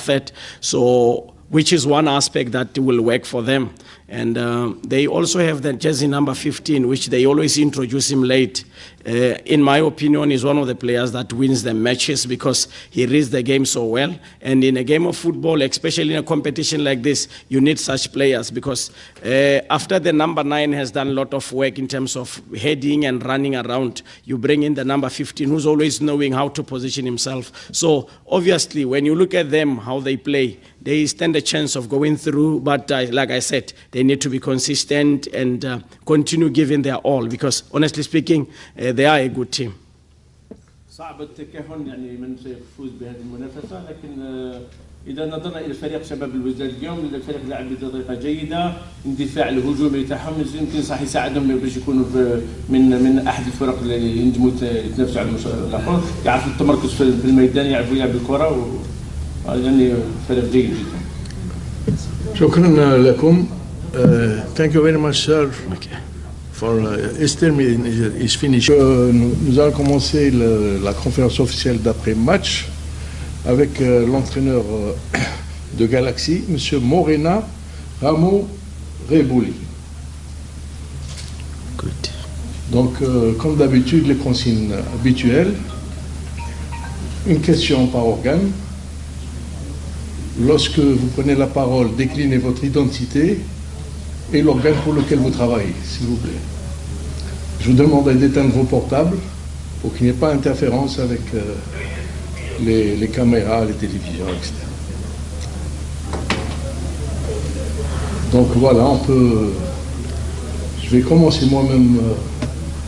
threat. So, which is one aspect that will work for them. And they also have the jersey number 15, which they always introduce him late. In my opinion, is one of the players that wins the matches because he reads the game so well. And in a game of football, especially in a competition like this, you need such players because after the number 9 has done a lot of work in terms of heading and running around, you bring in the number 15 who's always knowing how to position himself. So obviously, when you look at them, how they play, they stand a chance of going through. But like I said, they need to be consistent and continue giving their all because honestly speaking, they are a good team. صعب التكهن يعني من سيفوز بهذه المنافسة لكن إذا نظرنا إلى فريق شباب بلوزداد اليوم الفريق لعب بطريقة جيدة اندفاع الهجومي تاعهم يمكن صح يساعدهم باش يكونوا من أحد الفرق اللي ينجموا يتنافسوا على الأخر يعرفوا التمركز في الميدان يعرفوا يلعبوا الكرة يعني فريق جيد جدا. شكرا لكم. Thank you very much, sir. Okay. For is finished. Nous allons commencer la conférence officielle d'après-match avec l'entraîneur de Galaxy, M. Mورينا, Rاموريبولي. Good. Donc, comme d'habitude, les consignes habituelles. Une question par organe. Lorsque vous prenez la parole, déclinez votre identité et l'organe pour lequel vous travaillez, s'il vous plaît. Je vous demande d'éteindre vos portables pour qu'il n'y ait pas d'interférence avec les caméras, les télévisions, etc. Donc voilà, je vais commencer moi-même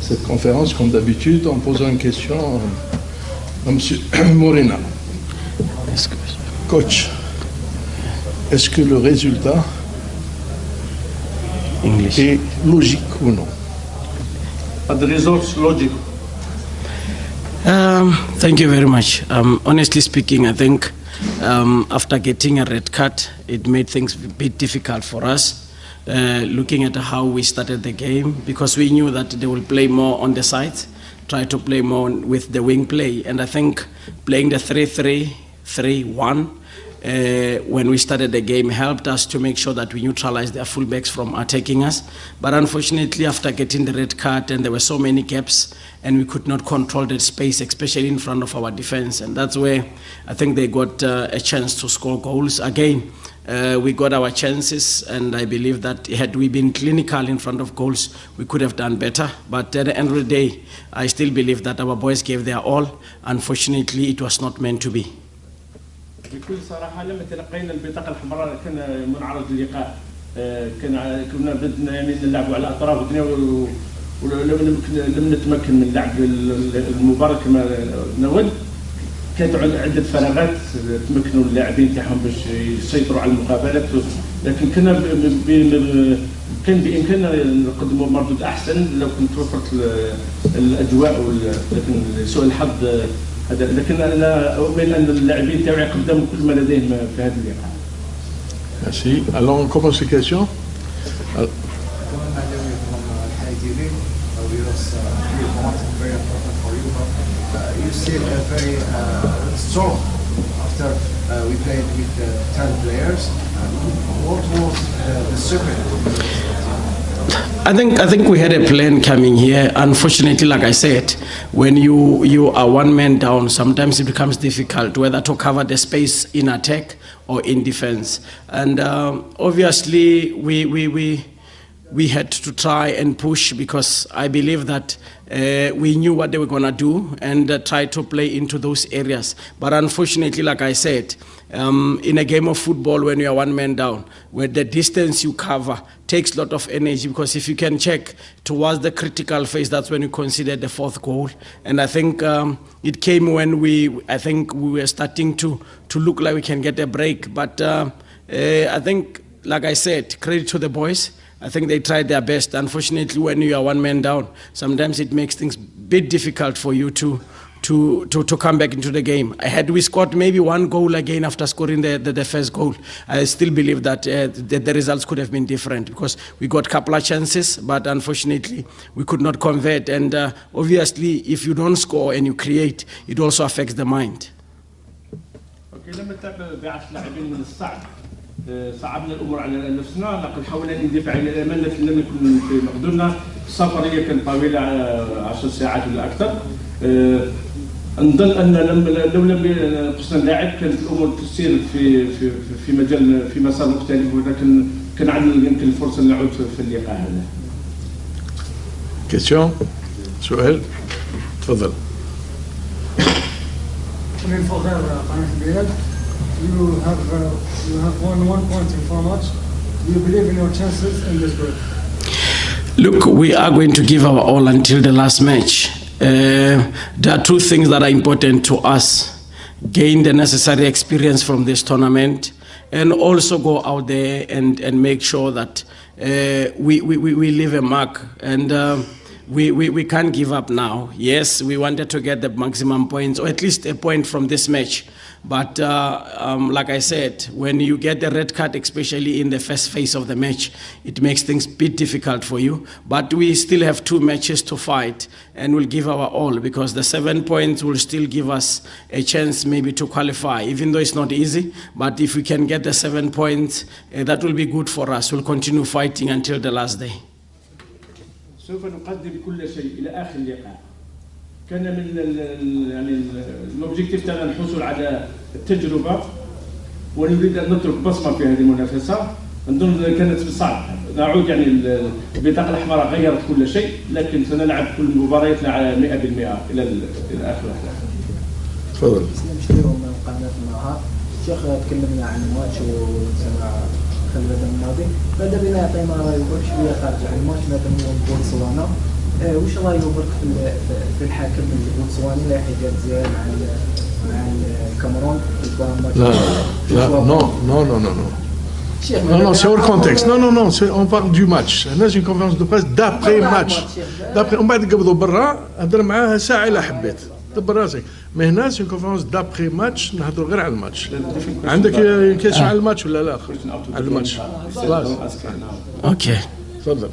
cette conférence comme d'habitude en posant une question à M. Mورينا. Coach, est-ce que le résultat est logique ou non? The results logic. Thank you very much. Honestly speaking, I think after getting a red card, it made things a bit difficult for us. Looking at how we started the game, because we knew that they will play more on the sides, try to play more with the wing play. And I think playing the 3-3-3-1 when we started the game helped us to make sure that we neutralized their fullbacks from attacking us. But unfortunately, after getting the red card, and there were so many gaps, and we could not control that space, especially in front of our defense. And that's where I think they got a chance to score goals. Again, we got our chances, and I believe that had we been clinical in front of goals, we could have done better. But at the end of the day, I still believe that our boys gave their all. Unfortunately, it was not meant to be. بكل صراحة لما تلقينا البطاقة الحمراء كان منعرض اللقاء كنا بدنا يعني نلعبوا على أطراف الدنيا ولم نتمكن من لعب المباراة كما نود. كانت عدة فراغات تمكنوا اللاعبين تاعهم باش يسيطروا على المقابلات لكن كان بإمكاننا نقدموا مردود أحسن لو كنت توفرت الأجواء لكن سوء الحظ. لكن انا اؤمن ان اللاعبين تاعي قدموا كل ما لديهم في هذا اللقاء. Merci. Alors on commence les questions. You still very strong after we played with 10 players. What was the secret? I think we had a plan coming here. Unfortunately, like I said, when you are one man down, sometimes it becomes difficult whether to cover the space in attack or in defense. And obviously, we had to try and push because I believe that we knew what they were going to do and try to play into those areas. But unfortunately, like I said, in a game of football, when you are one man down, where the distance you cover takes a lot of energy, because if you can check towards the critical phase, that's when you consider the 4th goal. And I think it came when we were starting to look like we can get a break. But I think, like I said, credit to the boys. I think they tried their best. Unfortunately, when you are one man down, sometimes it makes things a bit difficult for you to come back into the game. Had we scored maybe one goal again after scoring the first goal, I still believe that the results could have been different because we got a couple of chances, but unfortunately we could not convert. And obviously, if you don't score and you create, it also affects the mind. Okay. لما تابع بعث لاعبين من الصعب صعبنا الامور على نفسنا، لكن حاولنا ندافع عن الامان، لكن لم يكن في مقدورنا. السفريه كانت طويله 10 ساعات ولا اكثر. نظن ان لو لم نقصنا اللاعب كانت الامور تسير في مجال في مسار مختلف، ولكن كان عندنا يمكن الفرصه نعود في اللقاء هذا. كيسيون سؤال تفضل. من فخر قناة البلاد. You have won 1 point in 4 matches. Do you believe in your chances in this group? Look, we are going to give our all until the last match. There are 2 things that are important to us: gain the necessary experience from this tournament, and also go out there and make sure that we leave a mark. And we can't give up now. Yes, we wanted to get the maximum points, or at least a point from this match. But like I said, when you get the red card, especially in the first phase of the match, it makes things a bit difficult for you. But we still have 2 matches to fight, and we'll give our all, because the 7 points will still give us a chance maybe to qualify, even though it's not easy. But if we can get the 7 points, that will be good for us. We'll continue fighting until the last day. سوف نقدم كل شيء الى اخر اللقاء. كان من يعني الاوبجيكتيف تاعنا الحصول على التجربه، ونريد ان نترك بصمه في هذه المنافسه. نظن كانت صعبه، نعود يعني البطاقه الحمراء غيرت كل شيء، لكن سنلعب كل مبارياتنا على 100% الى اخر لحظه. تفضل. نشكرهم من قناه النهار. شيخ تكلمنا عن الماتش وسمع خلال الماضي، ماذا بنا يعطينا رايه شويه خارج عن الماتش مثلا بوتسوانا. وش رايه برك في الحاكم البوتسواني اللي راح يدير مزيان مع الكاميرون في الماتش؟ لا non, c'est hors contexte. Non, on parle du match. Là, j'ai une conférence de presse d'après match. On va dire قبضوا برا هضر معاها ساعه الا حبيت. دبر راسك. ما هنا سي كونفرنس دابري ماتش نهضروا غير على الماتش. عندك كيسيون على الماتش ولا لا؟ على الماتش. خلاص. اوكي. تفضل.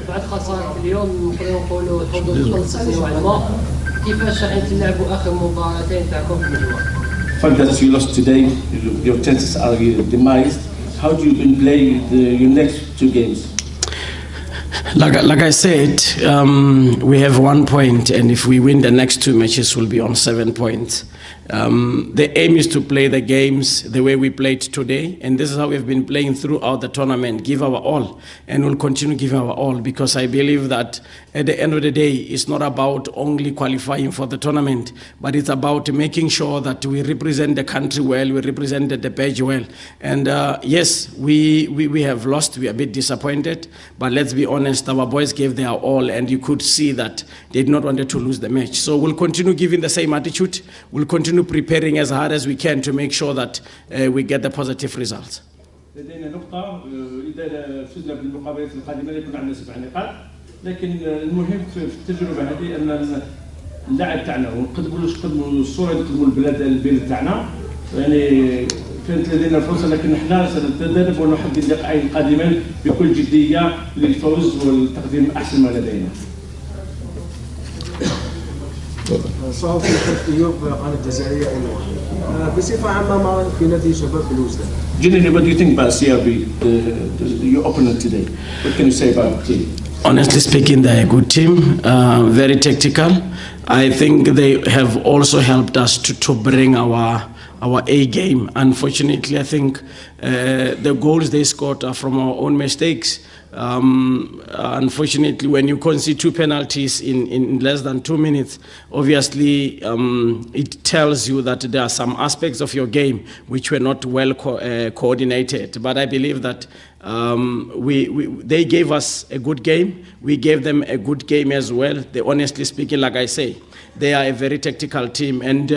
بعد خسارة اليوم نقدروا نقولوا الحظوظ صفر على ما. كيفاش راح تلعبوا اخر مباراتين تاعكم في الجوله؟ fact that you lost today, your chances are demised. How do you play your next 2 games? Like I said, we have 1 point, and if we win the next 2 matches, we'll be on 7 points. The aim is to play the games the way we played today, and this is how we've been playing throughout the tournament. Give our all, and we'll continue giving our all, because I believe that at the end of the day, it's not about only qualifying for the tournament, but it's about making sure that we represent the country well, we represented the badge well. And yes, we have lost, we are a bit disappointed, but let's be honest, our boys gave their all, and you could see that they did not want to lose the match. So we'll continue giving the same attitude, we'll continue preparing as hard as we can to make sure that we get the positive results. لدينا نقطة، إذا فزنا بالمقابلات القادمة يكون عندنا 7 نقاط، لكن المهم في التجربة هذه أن اللاعب تاعنا ونقدموا الصورة، نقدموا البلاد تاعنا. يعني كانت لدينا فرصة، لكن احنا سنتدرب ونحدد اللقاءين القادمين بكل جدية للفوز والتقديم أحسن ما لدينا. صحفي حفظ ايوب قناه الجزائريه بصفه عامه ما في نادي شباب بلوزداد. Generally, what do you think about CRB, your opponent today? What can you say about the team? Honestly speaking, they're a good team, very tactical. I think they have also helped us to bring our A game. Unfortunately, I think the goals they scored are from our own mistakes. Unfortunately, when you concede 2 penalties in less than 2 minutes, obviously it tells you that there are some aspects of your game which were not well coordinated. But I believe that they gave us a good game. We gave them a good game as well. They, honestly speaking, like I say, they are a very tactical team, and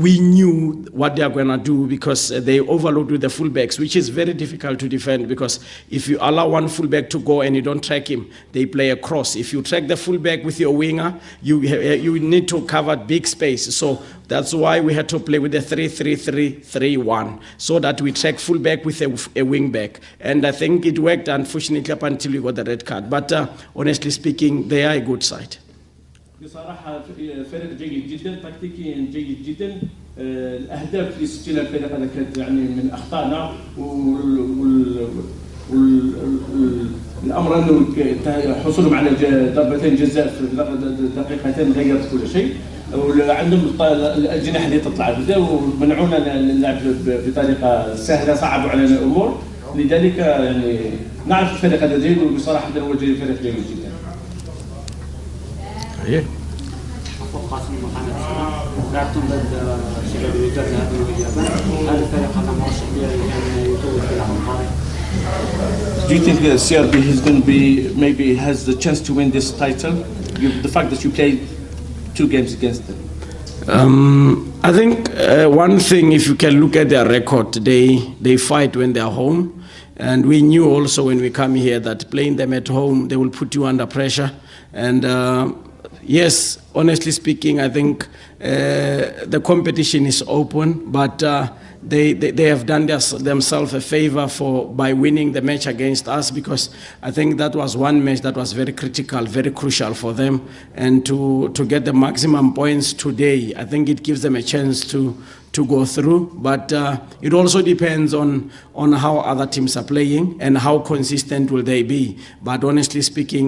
we knew what they are going to do, because they overload with the fullbacks, which is very difficult to defend, because if you allow one fullback to go and you don't track him, they play a cross. If you track the fullback with your winger, you need to cover big space. So that's why we had to play with the 3-3-3-3-1, so that we track fullback with a wingback. And I think it worked, unfortunately, up until we got the red card. But honestly speaking, they are a good side. بصراحة فريق جيد جدا، تكتيكيا جيد جدا. الأهداف اللي سجلها الفريق هذا كانت يعني من أخطائنا، والأمر أنه حصولهم على ضربتين جزاء في دقيقتين غيرت كل شيء. وعندهم الأجنحة اللي تطلع بزاف ومنعونا نلعب بطريقة سهلة، صعبوا علينا الأمور. لذلك يعني نعرف الفريق هذا جيد، وبصراحة هو فريق جيد جدا. قاسم وقناة لعبتم ضد شباب الجزائر واليابان، هل الفريق هذا مرشح بأن يتوج بالأخبار؟ Do you think CRB is going to be maybe has the chance to win this title? The fact that you played 2 games against them. I think one thing, if you can look at their record, they fight when they are home, and we knew also when we come here that playing them at home they will put you under pressure. And yes, honestly speaking, I think the competition is open, but they have done themselves a favor by winning the match against us, because I think that was one match that was very critical, very crucial for them, and to get the maximum points today, I think it gives them a chance to go through. But it also depends on how other teams are playing and how consistent will they be. But honestly speaking,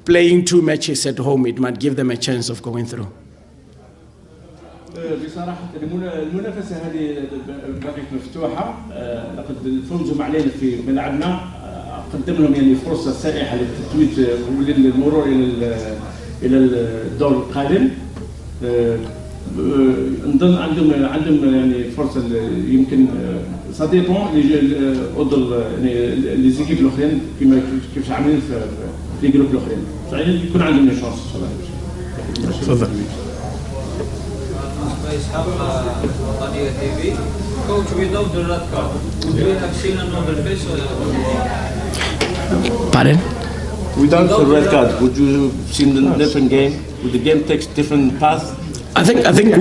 playing 2 matches at home, it might give them a chance of going through. بصراحة المنافسة هذه بقيت مفتوحة. لقد فوزهم علينا في ملعبنا، قدم لهم يعني فرصة سائحة للتتويج وللمرور إلى الدور القادم. نظن عندهم يعني فرصة يمكن صديقهم اللي زيكيب الآخرين كيف عاملين في جروب الآخرين، صحيح يكون عندهم شانس إن شاء الله. تفضل. رياضية TV. Coach, without the red card, would we have seen another face? Pardon? Without the red card, would you have seen a different game? Would the game take different path? I think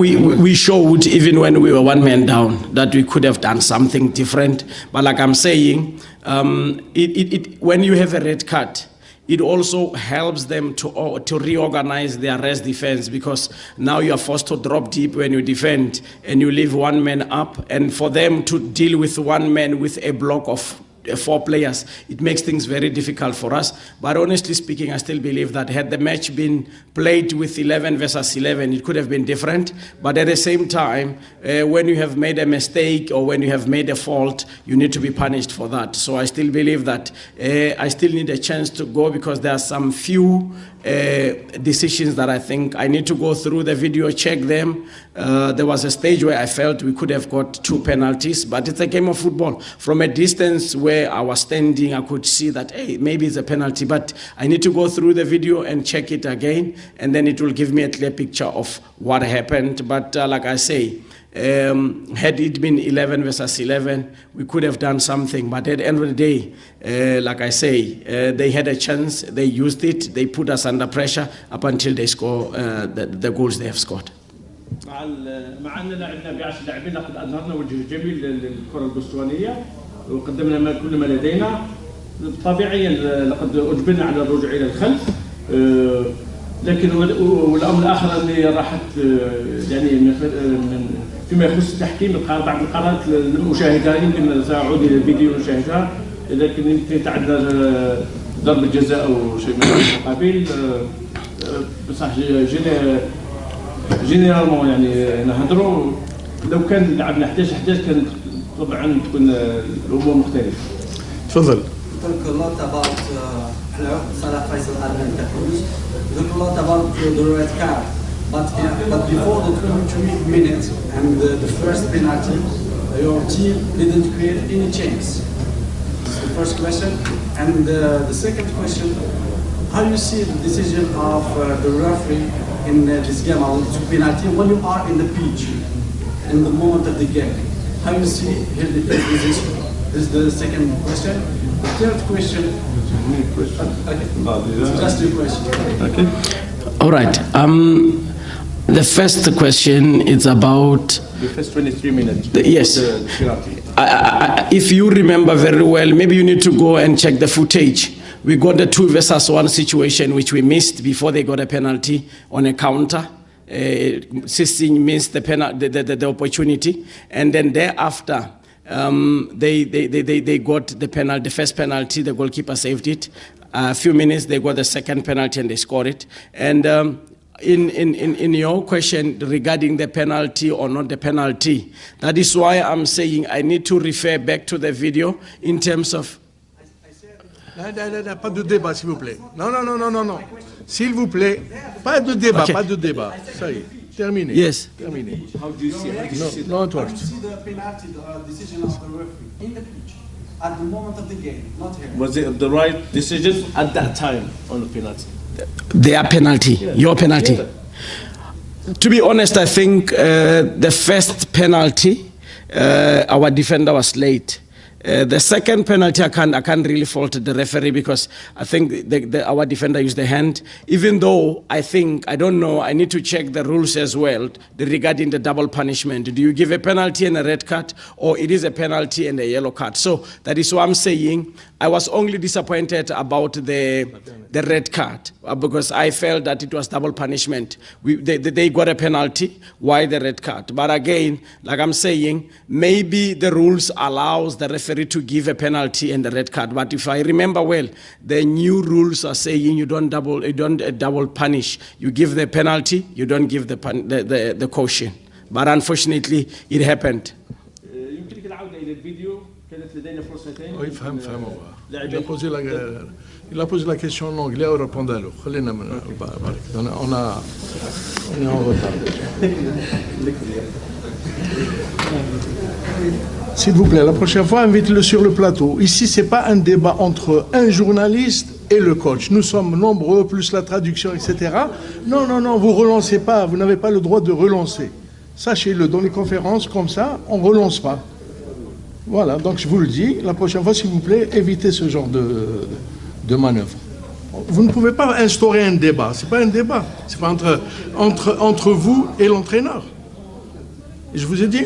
we showed, even when we were 1 man down, that we could have done something different. But like I'm saying, when you have a red card, it also helps them to reorganize their rest defense, because now you are forced to drop deep when you defend and you leave 1 man up, and for them to deal with 1 man with a block of 4 players, it makes things very difficult for us. But honestly speaking, I still believe that had the match been played with 11 versus 11, it could have been different. But at the same time, when you have made a mistake or when you have made a fault, you need to be punished for that. So I still believe that I still need a chance to go, because there are some few decisions that I think I need to go through the video, check them. There was a stage where I felt we could have got 2 penalties, but it's a game of football. From a distance where I was standing, I could see that, hey, maybe it's a penalty, but I need to go through the video and check it again, and then it will give me a clear picture of what happened. But like I say, had it been 11 versus 11, we could have done something. But at the end of the day, like I say, they had a chance, they used it, they put us under pressure up until they score the goals they have scored. مع أن لعبنا ب10 لاعبين، لقد أظهرنا وجه جميل للكرة البستوانية وقدمنا كل ما لدينا. طبيعيا لقد أجبرنا على الرجوع إلى الخلف، لكن والأمر الآخر أني راحت يعني فيما يخص التحكيم، بعض القرارات لم أشاهدها، يمكن سأعود إلى الفيديو ونشاهدها، لكن يمكن تعدى ضربة جزاء أو شيء من القبيل. بصح جينيرالمون يعني نهضروا، لو كان لعبنا 11 كان طبعا تكون الأمور مختلفة. تفضل. Talk a lot about a lot about the red card, but before the 23 minutes and the first penalty, your team didn't create any chance. That's the first question. And the second question, how do you see the decision of the referee in this game about the penalty when you are in the pitch, in the moment of the game? How do you see his decision? This is the second question. The third question. Okay. Just 2 questions. Okay. All right. The first question is about the first 23 minutes. Yes. If you remember very well, maybe you need to go and check the footage We got the 2 versus 1 situation which we missed before they got a penalty on a counter. Sistine missed the opportunity, and then thereafter they got the penalty, the first penalty. The goalkeeper saved it. A few minutes they got the second penalty and they scored it. And in your question regarding the penalty or not the penalty, that is why I'm saying I need to refer back to the video in terms of. Pas de débat, s'il vous plaît. Non. S'il vous plaît, pas de débat, okay. Pas de débat. Ça y est, terminé. Yes. Terminé. How do you see it? No, it works. How do you see the penalty decision of the referee in the pitch at the moment of the game, not here? Was it the right decision at that time on the penalty? Their penalty, your penalty. Yeah. To be honest, I think the first penalty, our defender was late. The second penalty, I can't really fault the referee because I think our defender used the hand. Even though I don't know, I need to check the rules as well regarding the double punishment. Do you give a penalty and a red card, or it is a penalty and a yellow card? So that is what I'm saying. I was only disappointed about the red card because I felt that it was double punishment. They got a penalty. Why the red card? But again, like I'm saying, maybe the rules allows the referee to give a penalty and a red card. But if I remember well, the new rules are saying you don't double punish. You give the penalty, you don't give the caution. But unfortunately, it happened. يمكنك العودة إلى الفيديو. كانت لدينا فرصتين. Oui, فهم. Il a posé la question en anglais, on répond à l'autre. On est en retard. S'il vous plaît, la prochaine fois, invitez-le sur le plateau. Ici, ce n'est pas un débat entre un journaliste et le coach. Nous sommes nombreux, plus la traduction, etc. Non, vous ne relancez pas. Vous n'avez pas le droit de relancer. Sachez-le, dans les conférences, comme ça, on ne relance pas. Voilà, donc je vous le dis, la prochaine fois, s'il vous plaît, évitez ce genre de manœuvre. Vous ne pouvez pas instaurer un débat. Ce n'est pas un débat. C'est pas entre vous et l'entraîneur. Je vous ai dit